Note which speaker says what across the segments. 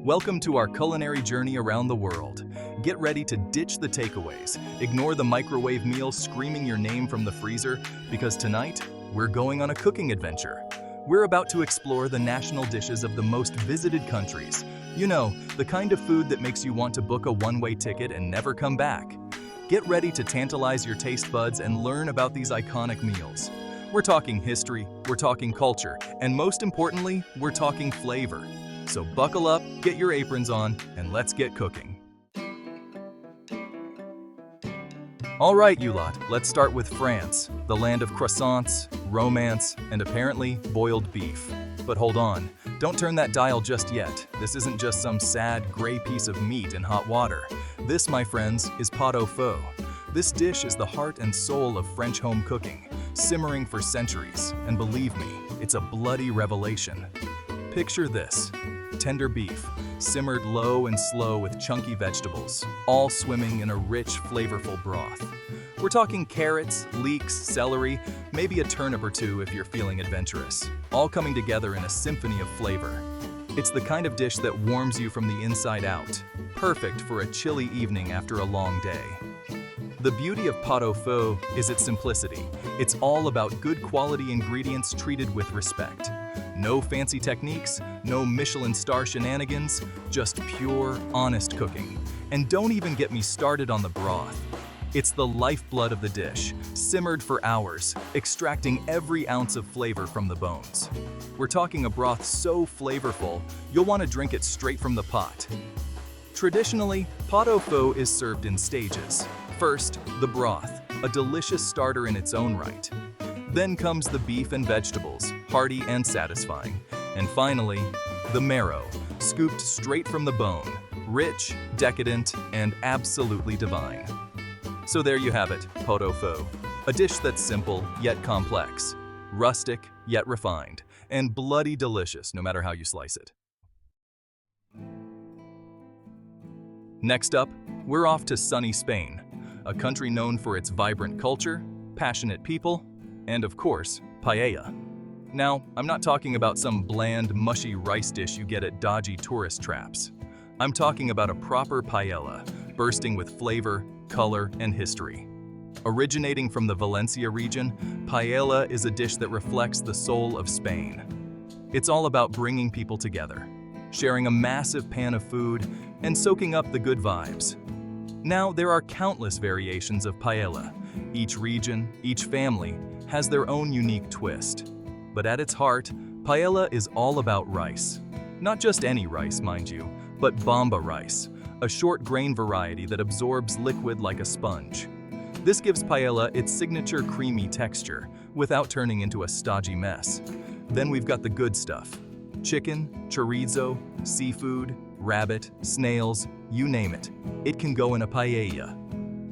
Speaker 1: Welcome to our culinary journey around the world. Get ready to ditch the takeaways, ignore the microwave meal screaming your name from the freezer, because tonight, we're going on a cooking adventure. We're about to explore the national dishes of the most visited countries. You know, the kind of food that makes you want to book a one-way ticket and never come back. Get ready to tantalize your taste buds and learn about these iconic meals. We're talking history, we're talking culture, and most importantly, we're talking flavor. So buckle up, get your aprons on, and let's get cooking. All right, you lot, let's start with France, the land of croissants, romance, and apparently boiled beef. But hold on, don't turn that dial just yet. This isn't just some sad, gray piece of meat in hot water. This, my friends, is pot-au-feu. This dish is the heart and soul of French home cooking, simmering for centuries, and believe me, it's a bloody revelation. Picture this. Tender beef, simmered low and slow with chunky vegetables, all swimming in a rich, flavorful broth. We're talking carrots, leeks, celery, maybe a turnip or two if you're feeling adventurous, all coming together in a symphony of flavor. It's the kind of dish that warms you from the inside out, perfect for a chilly evening after a long day. The beauty of pot-au-feu is its simplicity. It's all about good quality ingredients treated with respect. No fancy techniques, no Michelin star shenanigans, just pure, honest cooking. And don't even get me started on the broth. It's the lifeblood of the dish, simmered for hours, extracting every ounce of flavor from the bones. We're talking a broth so flavorful, you'll want to drink it straight from the pot. Traditionally, pot-au-feu is served in stages. First, the broth, a delicious starter in its own right. Then comes the beef and vegetables, hearty and satisfying. And finally, the marrow, scooped straight from the bone, rich, decadent, and absolutely divine. So there you have it, pot-au-feu, a dish that's simple yet complex, rustic yet refined, and bloody delicious no matter how you slice it. Next up, we're off to sunny Spain, a country known for its vibrant culture, passionate people, and of course, paella. Now, I'm not talking about some bland, mushy rice dish you get at dodgy tourist traps. I'm talking about a proper paella, bursting with flavor, color, and history. Originating from the Valencia region, paella is a dish that reflects the soul of Spain. It's all about bringing people together, sharing a massive pan of food, and soaking up the good vibes. Now, there are countless variations of paella. Each region, each family, has their own unique twist. But at its heart, paella is all about rice. Not just any rice, mind you, but bomba rice, a short grain variety that absorbs liquid like a sponge. This gives paella its signature creamy texture, without turning into a stodgy mess. Then we've got the good stuff. Chicken, chorizo, seafood, rabbit, snails, you name it. It can go in a paella.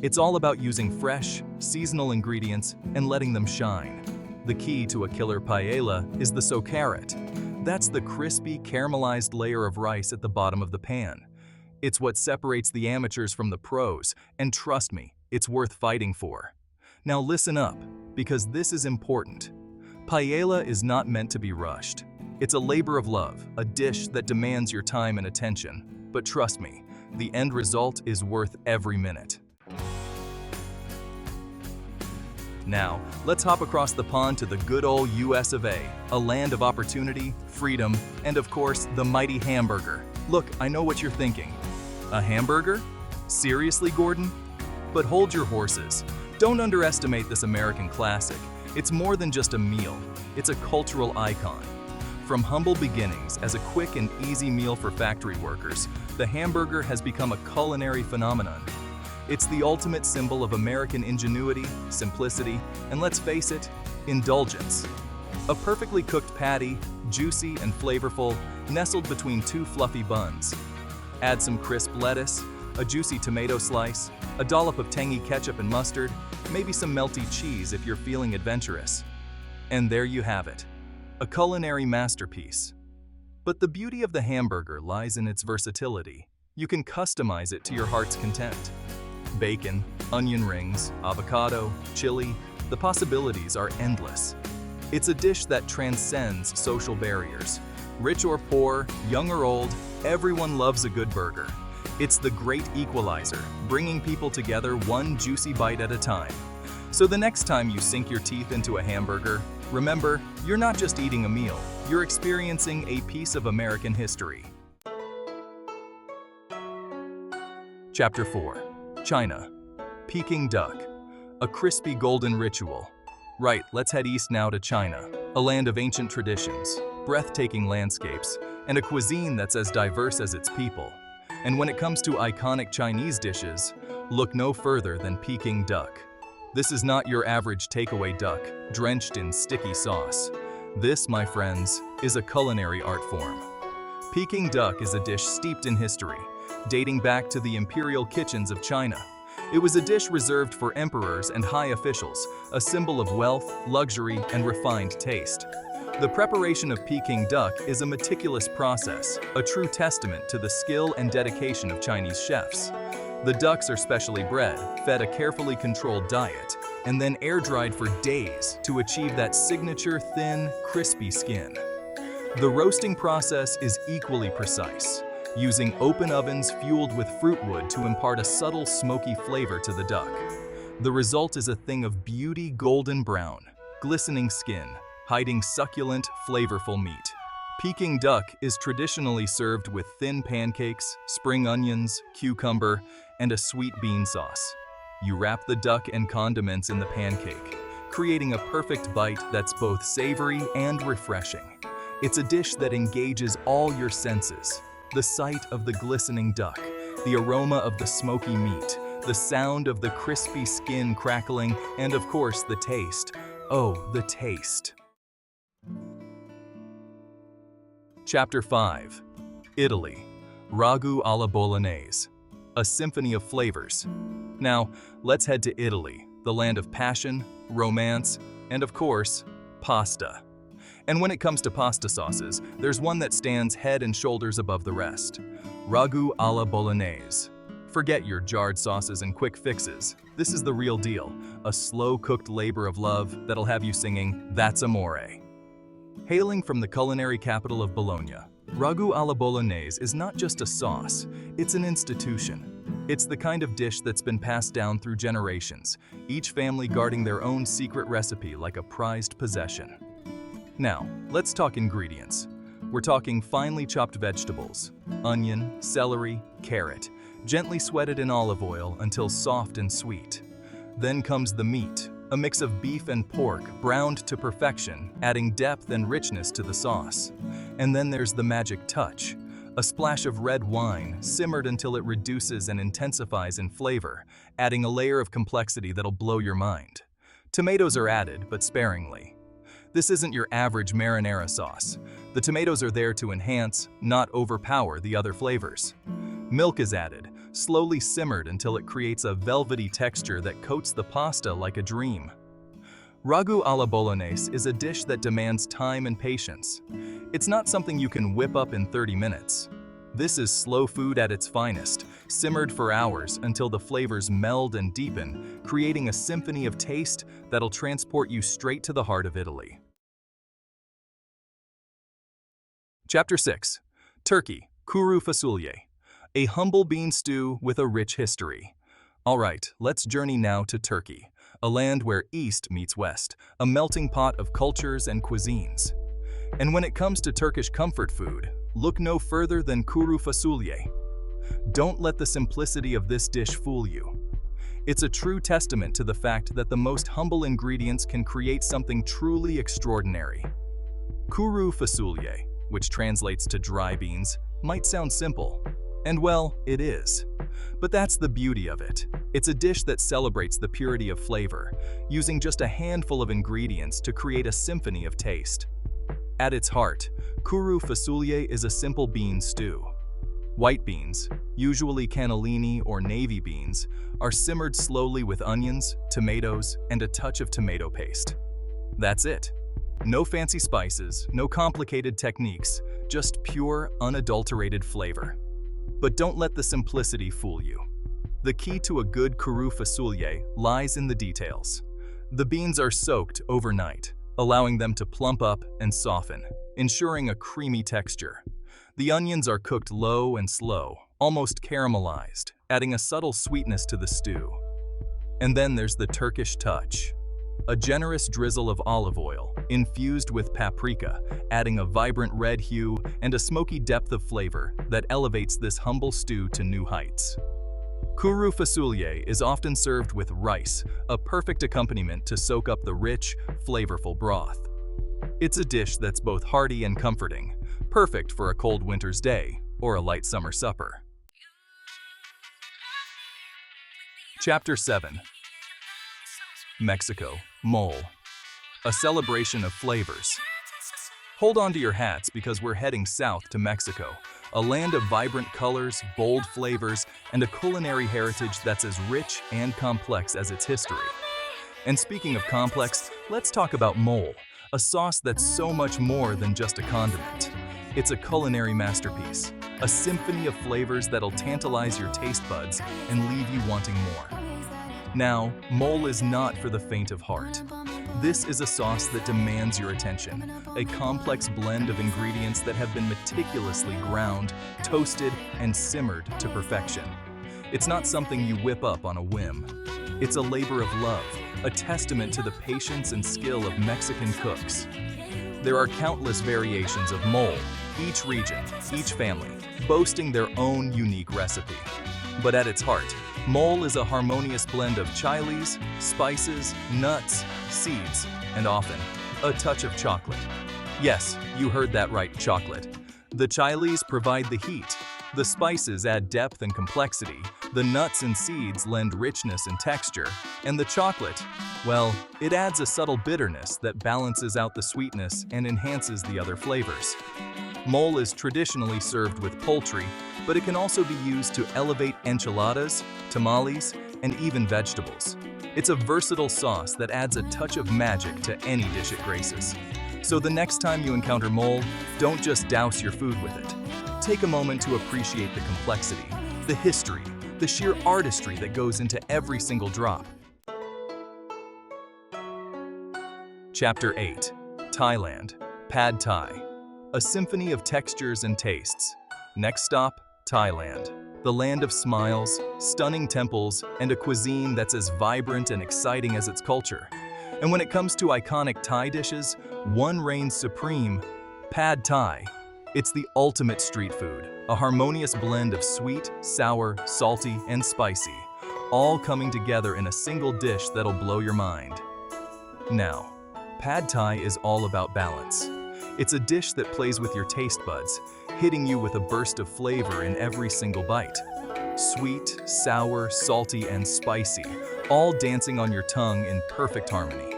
Speaker 1: It's all about using fresh, seasonal ingredients and letting them shine. The key to a killer paella is the sauerbraten. That's the crispy, caramelized layer of rice at the bottom of the pan. It's what separates the amateurs from the pros, and trust me, it's worth fighting for. Now listen up, because this is important. Paella is not meant to be rushed. It's a labor of love, a dish that demands your time and attention. But trust me, the end result is worth every minute. Now, let's hop across the pond to the good old US of A, a land of opportunity, freedom, and of course, the mighty hamburger. Look, I know what you're thinking. A hamburger? Seriously, Gordon? But hold your horses. Don't underestimate this American classic. It's more than just a meal. It's a cultural icon. From humble beginnings as a quick and easy meal for factory workers, the hamburger has become a culinary phenomenon. It's the ultimate symbol of American ingenuity, simplicity, and let's face it, indulgence. A perfectly cooked patty, juicy and flavorful, nestled between two fluffy buns. Add some crisp lettuce, a juicy tomato slice, a dollop of tangy ketchup and mustard, maybe some melty cheese if you're feeling adventurous. And there you have it, a culinary masterpiece. But the beauty of the hamburger lies in its versatility. You can customize it to your heart's content. Bacon, onion rings, avocado, chili, the possibilities are endless. It's a dish that transcends social barriers. Rich or poor, young or old, Everyone loves a good burger. It's the great equalizer, bringing people together one juicy bite at a time. So the next time you sink your teeth into a hamburger, remember, you're not just eating a meal, you're experiencing a piece of American history. Chapter 4. China. Peking duck. A crispy golden ritual. Right, let's head east now to China, a land of ancient traditions, breathtaking landscapes, and a cuisine that's as diverse as its people. And when it comes to iconic Chinese dishes, look no further than Peking duck. This is not your average takeaway duck, drenched in sticky sauce. This, my friends, is a culinary art form. Peking duck is a dish steeped in history, dating back to the imperial kitchens of China. It was a dish reserved for emperors and high officials, a symbol of wealth, luxury, and refined taste. The preparation of Peking duck is a meticulous process, a true testament to the skill and dedication of Chinese chefs. The ducks are specially bred, fed a carefully controlled diet, and then air-dried for days to achieve that signature thin, crispy skin. The roasting process is equally precise, using open ovens fueled with fruit wood to impart a subtle smoky flavor to the duck. The result is a thing of beauty golden brown, glistening skin, hiding succulent, flavorful meat. Peking duck is traditionally served with thin pancakes, spring onions, cucumber, and a sweet bean sauce. You wrap the duck and condiments in the pancake, creating a perfect bite that's both savory and refreshing. It's a dish that engages all your senses. The sight of the glistening duck, the aroma of the smoky meat, the sound of the crispy skin crackling, and of course the taste. Oh, the taste. Chapter 5. Italy. Ragu alla Bolognese. A symphony of flavors. Now, let's head to Italy, the land of passion, romance, and of course, pasta. And when it comes to pasta sauces, there's one that stands head and shoulders above the rest. Ragu alla Bolognese. Forget your jarred sauces and quick fixes. This is the real deal, a slow-cooked labor of love that'll have you singing, "That's amore." Hailing from the culinary capital of Bologna, Ragu alla Bolognese is not just a sauce, it's an institution. It's the kind of dish that's been passed down through generations, each family guarding their own secret recipe like a prized possession. Now, let's talk ingredients. We're talking finely chopped vegetables, onion, celery, carrot, gently sweated in olive oil until soft and sweet. Then comes the meat, a mix of beef and pork browned to perfection, adding depth and richness to the sauce. And then there's the magic touch, a splash of red wine simmered until it reduces and intensifies in flavor, adding a layer of complexity that'll blow your mind. Tomatoes are added, but sparingly. This isn't your average marinara sauce. The tomatoes are there to enhance, not overpower the other flavors. Milk is added, slowly simmered until it creates a velvety texture that coats the pasta like a dream. Ragu alla Bolognese is a dish that demands time and patience. It's not something you can whip up in 30 minutes. This is slow food at its finest, simmered for hours until the flavors meld and deepen, creating a symphony of taste that'll transport you straight to the heart of Italy. Chapter 6. Turkey. Kuru fasulye. A humble bean stew with a rich history. All right, let's journey now to Turkey, a land where East meets West, a melting pot of cultures and cuisines. And when it comes to Turkish comfort food, look no further than kuru fasulye. Don't let the simplicity of this dish fool you. It's a true testament to the fact that the most humble ingredients can create something truly extraordinary. Kuru fasulye, which translates to dry beans, might sound simple. And well, it is. But that's the beauty of it. It's a dish that celebrates the purity of flavor, using just a handful of ingredients to create a symphony of taste. At its heart, kuru fasulye is a simple bean stew. White beans, usually cannellini or navy beans, are simmered slowly with onions, tomatoes, and a touch of tomato paste. That's it. No fancy spices, no complicated techniques, just pure, unadulterated flavor. But don't let the simplicity fool you. The key to a good kuru fasulye lies in the details. The beans are soaked overnight, allowing them to plump up and soften, ensuring a creamy texture. The onions are cooked low and slow, almost caramelized, adding a subtle sweetness to the stew. And then there's the Turkish touch. A generous drizzle of olive oil, infused with paprika, adding a vibrant red hue and a smoky depth of flavor that elevates this humble stew to new heights. Kuru fasulye is often served with rice, a perfect accompaniment to soak up the rich, flavorful broth. It's a dish that's both hearty and comforting, perfect for a cold winter's day or a light summer supper. Chapter 7. Mexico, Mole. A celebration of flavors. Hold on to your hats because we're heading south to Mexico, a land of vibrant colors, bold flavors, and a culinary heritage that's as rich and complex as its history. And speaking of complex, let's talk about mole, a sauce that's so much more than just a condiment. It's a culinary masterpiece, a symphony of flavors that'll tantalize your taste buds and leave you wanting more. Now, mole is not for the faint of heart. This is a sauce that demands your attention, a complex blend of ingredients that have been meticulously ground, toasted, and simmered to perfection. It's not something you whip up on a whim. It's a labor of love, a testament to the patience and skill of Mexican cooks. There are countless variations of mole, each region, each family, boasting their own unique recipe. But at its heart, mole is a harmonious blend of chiles, spices, nuts, seeds, and often a touch of chocolate. Yes, you heard that right, chocolate. The chiles provide the heat, the spices add depth and complexity, the nuts and seeds lend richness and texture, and the chocolate, well, it adds a subtle bitterness that balances out the sweetness and enhances the other flavors. Mole is traditionally served with poultry, but it can also be used to elevate enchiladas, tamales, and even vegetables. It's a versatile sauce that adds a touch of magic to any dish it graces. So the next time you encounter mole, don't just douse your food with it. Take a moment to appreciate the complexity, the history, the sheer artistry that goes into every single drop. Chapter 8. Thailand, Pad Thai. A symphony of textures and tastes. Next stop, Thailand. The land of smiles, stunning temples, and a cuisine that's as vibrant and exciting as its culture. And when it comes to iconic Thai dishes, one reigns supreme, Pad Thai. It's the ultimate street food, a harmonious blend of sweet, sour, salty, and spicy, all coming together in a single dish that'll blow your mind. Now, Pad Thai is all about balance. It's a dish that plays with your taste buds, hitting you with a burst of flavor in every single bite. Sweet, sour, salty, and spicy, all dancing on your tongue in perfect harmony.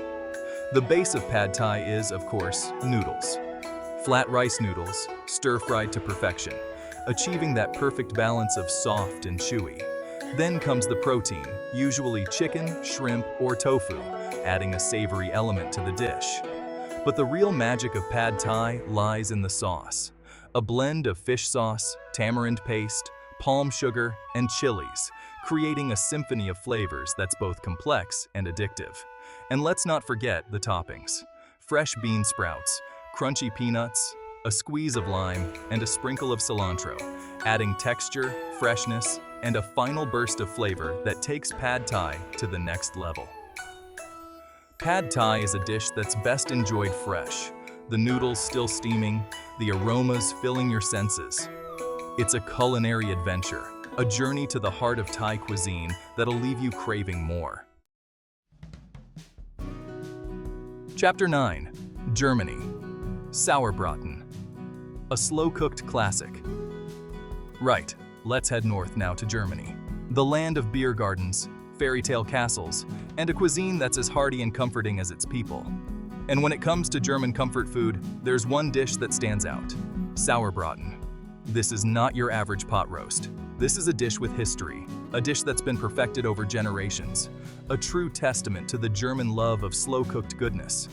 Speaker 1: The base of Pad Thai is, of course, noodles. Flat rice noodles, stir-fried to perfection, achieving that perfect balance of soft and chewy. Then comes the protein, usually chicken, shrimp, or tofu, adding a savory element to the dish. But the real magic of Pad Thai lies in the sauce. A blend of fish sauce, tamarind paste, palm sugar, and chilies, creating a symphony of flavors that's both complex and addictive. And let's not forget the toppings. Fresh bean sprouts, crunchy peanuts, a squeeze of lime, and a sprinkle of cilantro, adding texture, freshness, and a final burst of flavor that takes Pad Thai to the next level. Pad Thai is a dish that's best enjoyed fresh, the noodles still steaming, the aromas filling your senses. It's a culinary adventure, a journey to the heart of Thai cuisine that'll leave you craving more. Chapter 9. Germany. Sauerbraten. A slow-cooked classic. Right, let's head north now to Germany. The land of beer gardens, fairy tale castles, and a cuisine that's as hearty and comforting as its people. And when it comes to German comfort food, there's one dish that stands out: Sauerbraten. This is not your average pot roast. This is a dish with history, a dish that's been perfected over generations, a true testament to the German love of slow-cooked goodness.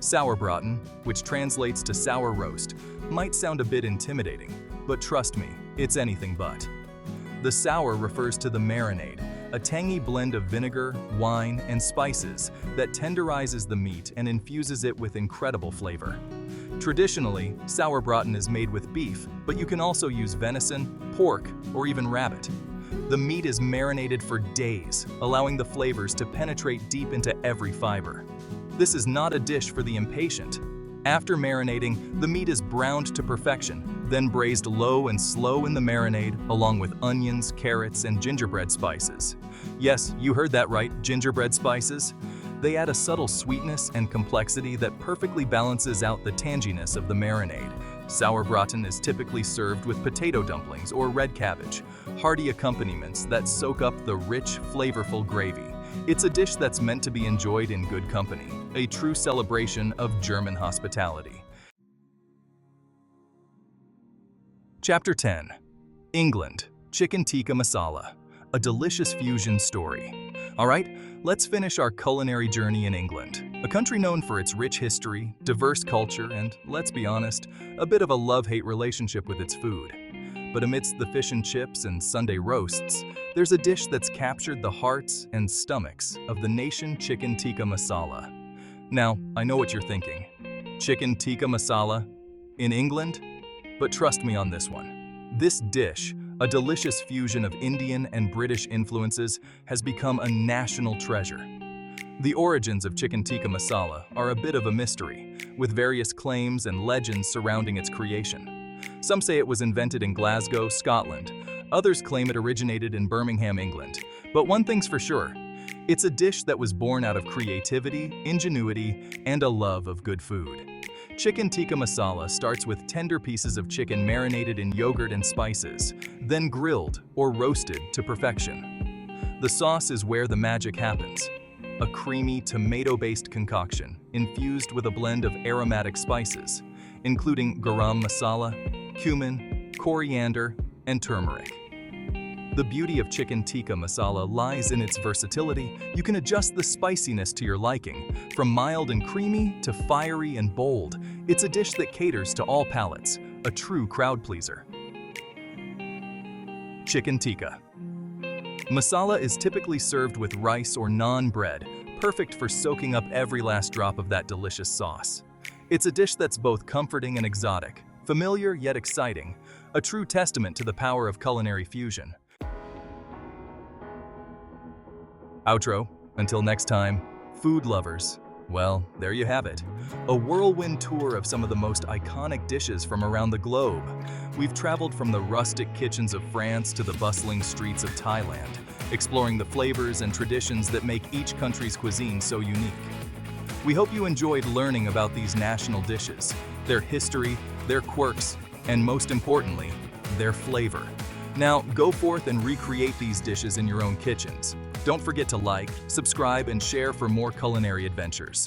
Speaker 1: Sauerbraten, which translates to sour roast, might sound a bit intimidating, but trust me, it's anything but. The sour refers to the marinade, a tangy blend of vinegar, wine, and spices that tenderizes the meat and infuses it with incredible flavor. Traditionally, Sauerbraten is made with beef, but you can also use venison, pork, or even rabbit. The meat is marinated for days, allowing the flavors to penetrate deep into every fiber. This is not a dish for the impatient. After marinating, the meat is browned to perfection, then braised low and slow in the marinade, along with onions, carrots, and gingerbread spices. Yes, you heard that right, gingerbread spices. They add a subtle sweetness and complexity that perfectly balances out the tanginess of the marinade. Sauerbraten is typically served with potato dumplings or red cabbage, hearty accompaniments that soak up the rich, flavorful gravy. It's a dish that's meant to be enjoyed in good company, a true celebration of German hospitality. Chapter 10. England, Chicken Tikka Masala, a delicious fusion story. All right, let's finish our culinary journey in England, a country known for its rich history, diverse culture, and, let's be honest, a bit of a love-hate relationship with its food. But amidst the fish and chips and Sunday roasts, there's a dish that's captured the hearts and stomachs of the nation: chicken tikka masala. Now, I know what you're thinking. Chicken tikka masala in England? But trust me on this one. This dish, a delicious fusion of Indian and British influences, has become a national treasure. The origins of chicken tikka masala are a bit of a mystery, with various claims and legends surrounding its creation. Some say it was invented in Glasgow, Scotland. Others claim it originated in Birmingham, England. But one thing's for sure, it's a dish that was born out of creativity, ingenuity, and a love of good food. Chicken tikka masala starts with tender pieces of chicken marinated in yogurt and spices, then grilled or roasted to perfection. The sauce is where the magic happens. A creamy, tomato-based concoction infused with a blend of aromatic spices, including garam masala, cumin, coriander, and turmeric. The beauty of chicken tikka masala lies in its versatility. You can adjust the spiciness to your liking, from mild and creamy to fiery and bold. It's a dish that caters to all palates, a true crowd pleaser. Chicken tikka masala is typically served with rice or naan bread, perfect for soaking up every last drop of that delicious sauce. It's a dish that's both comforting and exotic, familiar yet exciting, a true testament to the power of culinary fusion. Outro. Until next time, food lovers. Well, there you have it. A whirlwind tour of some of the most iconic dishes from around the globe. We've traveled from the rustic kitchens of France to the bustling streets of Thailand, exploring the flavors and traditions that make each country's cuisine so unique. We hope you enjoyed learning about these national dishes, their history, their quirks, and most importantly, their flavor. Now, go forth and recreate these dishes in your own kitchens. Don't forget to like, subscribe, and share for more culinary adventures.